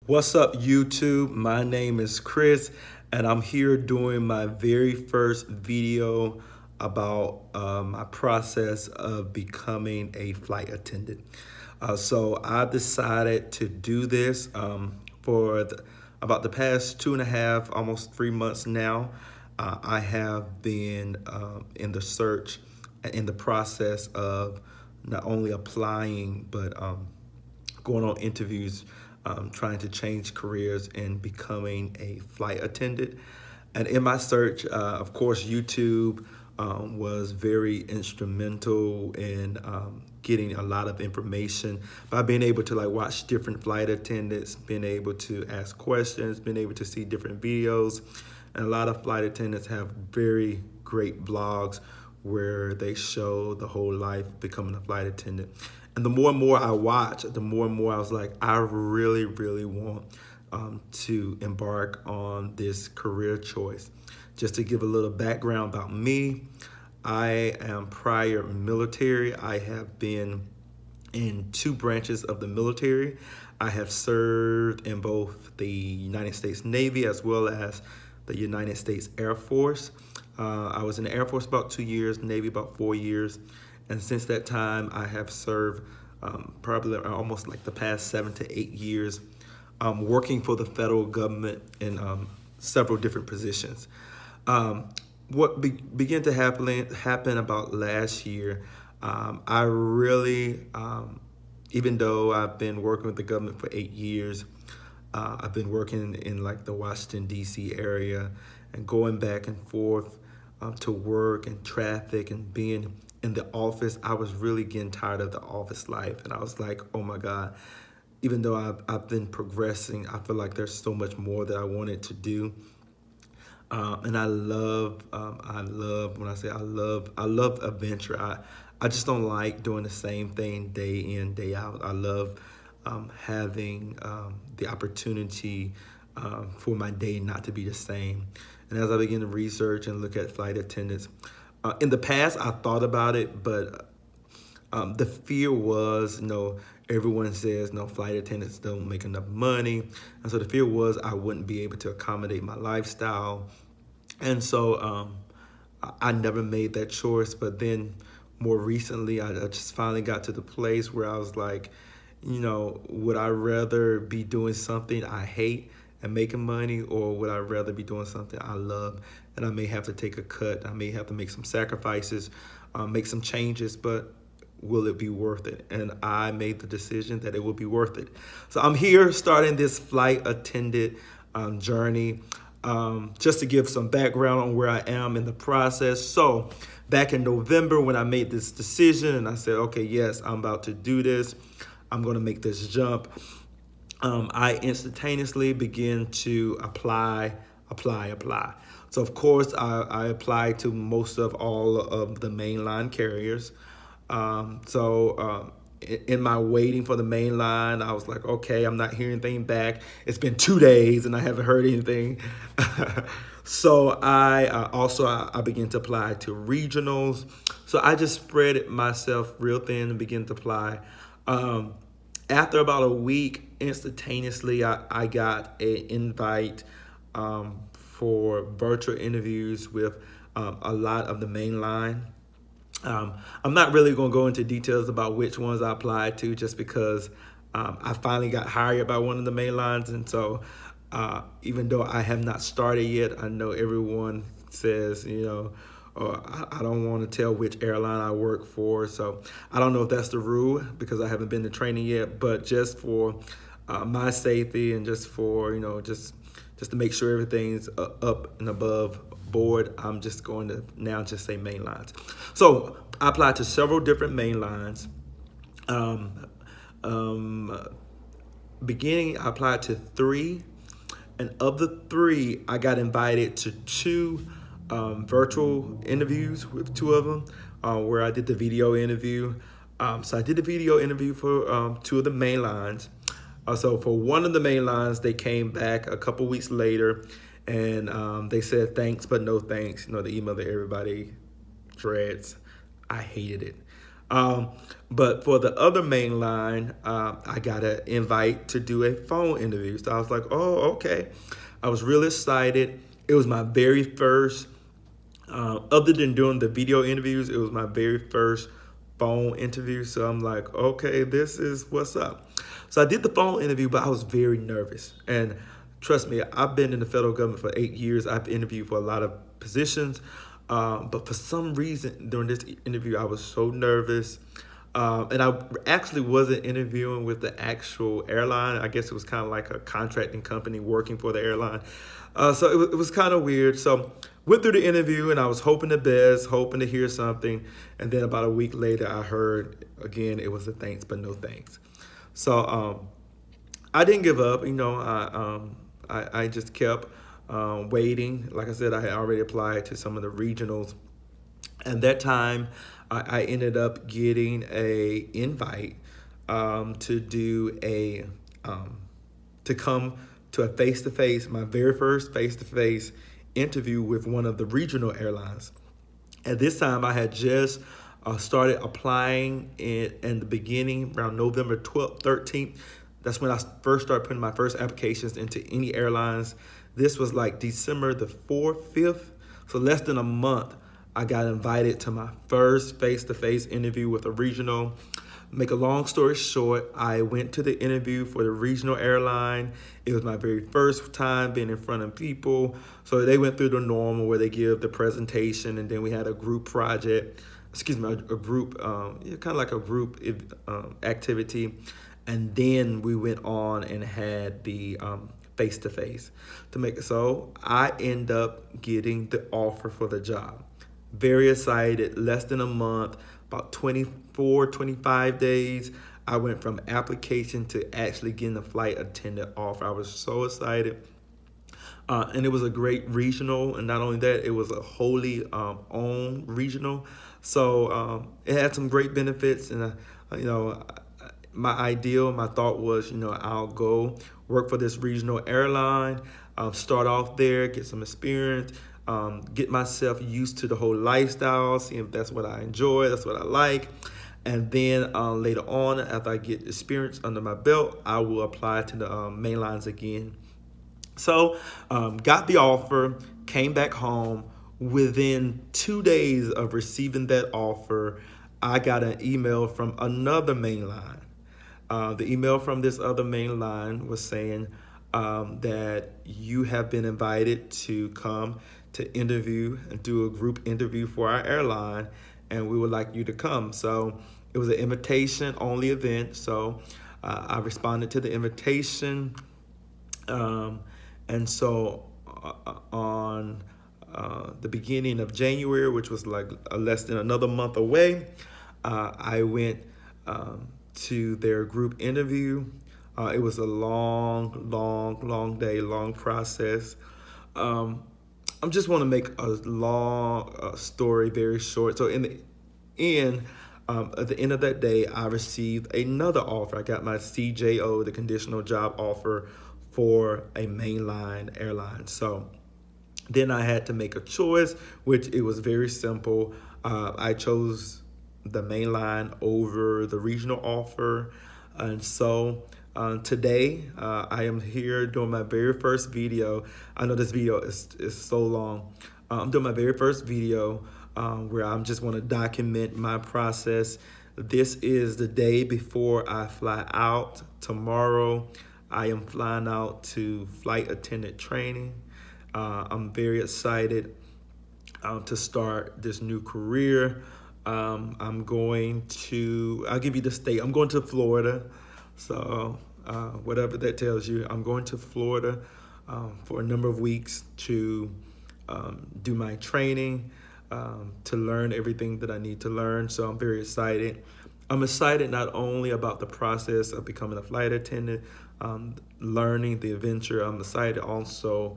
What's up, YouTube? My name is Chris, and I'm here doing my very first video about my process of becoming a flight attendant. So I decided to do this about the past 2.5, almost 3 months now. I have been in the search, in the process of not only applying, but going on interviews, trying to change careers and becoming a flight attendant. And in my search, of course, YouTube was very instrumental in getting a lot of information by being able to watch different flight attendants, being able to ask questions, being able to see different videos. And a lot of flight attendants have very great blogs where they show the whole life becoming a flight attendant. And the more and more I watched, the more and more I was like, I really, really want to embark on this career choice. Just to give a little background about me, I am prior military. I have been in 2 branches of the military. I have served in both the United States Navy as well as the United States Air Force. I was in the Air Force about 2 years, Navy about 4 years. And since that time, I have served probably almost like the past 7 to 8 years working for the federal government in several different positions. What began to happen about last year, I really, even though I've been working with the government for 8 years, I've been working in like the Washington, D.C. area and going back and forth to work and traffic and being in the office. I was really getting tired of the office life. And I was like, oh my God, even though I've been progressing, I feel like there's so much more that I wanted to do. And I love adventure. I just don't like doing the same thing day in, day out. I love having the opportunity for my day not to be the same. And as I begin to research and look at flight attendants, in the past I thought about it, but the fear was, everyone says, no, flight attendants don't make enough money. And so the fear was I wouldn't be able to accommodate my lifestyle. And so I never made that choice. But then more recently, I just finally got to the place where I was like, would I rather be doing something I hate and making money, or would I rather be doing something I love? And I may have to take a cut. I may have to make some sacrifices, make some changes, but will it be worth it? And I made the decision that it will be worth it. So I'm here starting this flight attendant journey. Just to give some background on where I am in the process. So back in November when I made this decision and I said, okay, yes, I'm about to do this. I'm going to make this jump. I instantaneously begin to apply. So of course I applied to most of all of the mainline carriers. In my waiting for the main line, I was like, okay, I'm not hearing anything back. It's been 2 days and I haven't heard anything. So I began to apply to regionals. So I just spread it myself real thin and began to apply. After about a week, instantaneously, I got an invite for virtual interviews with a lot of the main line. I'm not really going to go into details about which ones I applied to, just because I finally got hired by one of the main lines. And so even though I have not started yet, I know everyone says, I don't want to tell which airline I work for. So I don't know if that's the rule because I haven't been to training yet, but just for my safety and just for, just to make sure everything's up and above board, I'm just going to now just say main lines. So I applied to several different main lines. Beginning, I applied to 3, and of the 3, I got invited to 2 virtual interviews with 2 of them, where I did the video interview. So I did the video interview for 2 of the main lines. So for one of the main lines, they came back a couple weeks later, and they said thanks, but no thanks. The email that everybody dreads. I hated it. Um, but for the other main line, I got an invite to do a phone interview. So I was like, oh, okay. I was really excited. It was my very first, other than doing the video interviews, it was my very first phone interview. So I'm like, okay, this is what's up. So I did the phone interview, but I was very nervous. And trust me, I've been in the federal government for 8 years. I've interviewed for a lot of positions. But for some reason during this interview, I was so nervous. And I actually wasn't interviewing with the actual airline. I guess it was kind of like a contracting company working for the airline. So it was kind of weird. So went through the interview and I was hoping the best, hoping to hear something. And then about a week later, I heard again, it was a thanks, but no thanks. So I didn't give up. I just kept waiting. Like I said, I had already applied to some of the regionals. And that time, I ended up getting a invite to do to come to a face-to-face, my very first face-to-face interview with one of the regional airlines. At this time, I had just started applying in the beginning, around November 12th, 13th. That's when I first started putting my first applications into any airlines. This was like December the 4th, 5th. So less than a month, I got invited to my first face-to-face interview with a regional. Make a long story short, I went to the interview for the regional airline. It was my very first time being in front of people. So they went through the normal where they give the presentation, and then we had a group project, a group, kind of like a group activity. And then we went on and had the face-to-face to make it. So I end up getting the offer for the job. Very excited, less than a month, about 24, 25 days. I went from application to actually getting a flight attendant offer. I was so excited. And it was a great regional. And not only that, it was a wholly owned regional. So it had some great benefits. And, my thought was, I'll go work for this regional airline, start off there, get some experience, get myself used to the whole lifestyle, see if that's what I enjoy, that's what I like. And then later on, after I get experience under my belt, I will apply to the main lines again. So got the offer, came back home. Within 2 days of receiving that offer, I got an email from another main line. The email from this other main line was saying that you have been invited to come to interview and do a group interview for our airline, and we would like you to come. So it was an invitation-only event. So I responded to the invitation, and so on the beginning of January, which was like less than another month away, I went to their group interview. It was a long day, long process. I just want to make a long story very short. So in the end, at the end of that day, I received another offer. I got my CJO, the conditional job offer for a mainline airline. So then I had to make a choice, which it was very simple. I chose the mainline over the regional offer. And so today, I am here doing my very first video. I know this video is so long. I'm doing my very first video where I just want to document my process. This is the day before I fly out. Tomorrow, I am flying out to flight attendant training. I'm very excited to start this new career. I'll give you the state. I'm going to Florida. So whatever that tells you, I'm going to Florida for a number of weeks to do my training, to learn everything that I need to learn. So I'm very excited. I'm excited not only about the process of becoming a flight attendant, learning the adventure. I'm excited also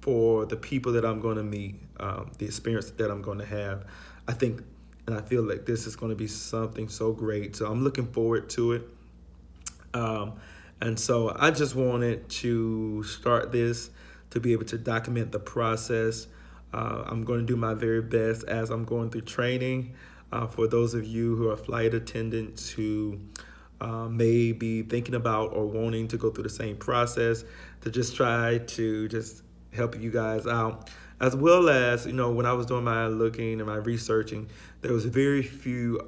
for the people that I'm going to meet, the experience that I'm going to have. I think and I feel like this is going to be something so great. So I'm looking forward to it. And so I just wanted to start this to be able to document the process. I'm going to do my very best as I'm going through training. For those of you who are flight attendants who may be thinking about or wanting to go through the same process, to just try to just help you guys out. As well as, when I was doing my looking and my researching, there was very few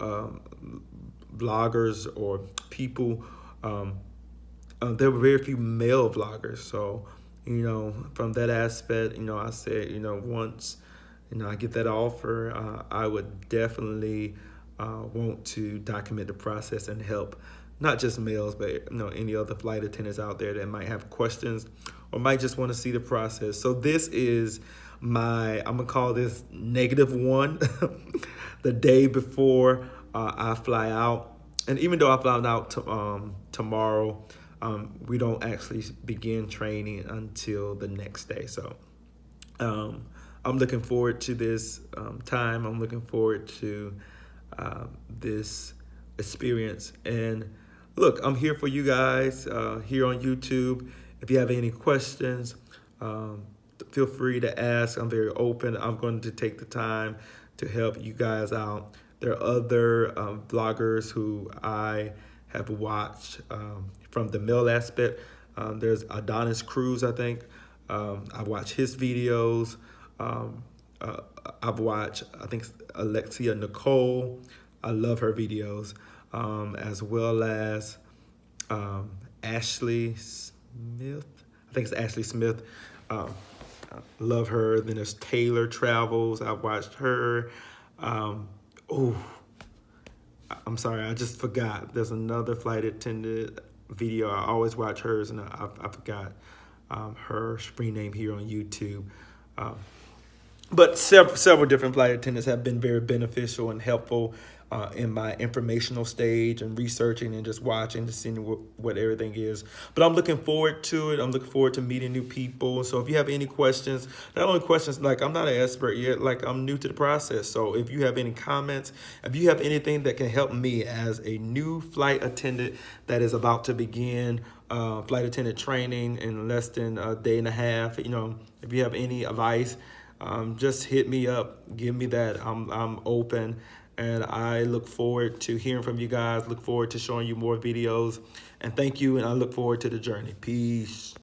bloggers or people. There were very few male vloggers. So, from that aspect, I said, once, I get that offer, I would definitely want to document the process and help not just males, but any other flight attendants out there that might have questions or might just want to see the process. So this is I'm gonna call this -1, the day before I fly out. And even though I fly out tomorrow, we don't actually begin training until the next day. So I'm looking forward to this time. I'm looking forward to this experience. And look, I'm here for you guys here on YouTube. If you have any questions, feel free to ask. I'm very open. I'm going to take the time to help you guys out. There are other vloggers who I have watched from the male aspect. There's Adonis Cruz, I think. I watch his videos. I've watched, I think, Alexia Nicole. I love her videos. As well as Ashley Smith. I think it's Ashley Smith. I love her. Then there's Taylor Travels. I've watched her. I'm sorry, I just forgot. There's another flight attendant video. I always watch hers, and I forgot her screen name here on YouTube. But several different flight attendants have been very beneficial and helpful in my informational stage and researching and just watching to see what everything is. But I'm looking forward to it. I'm looking forward to meeting new people. So if you have any questions, not only questions, like I'm not an expert yet, like I'm new to the process. So if you have any comments, if you have anything that can help me as a new flight attendant that is about to begin flight attendant training in less than a day and a half, if you have any advice, just hit me up, give me that. I'm open, and I look forward to hearing from you guys, look forward to showing you more videos, and thank you, and I look forward to the journey. Peace.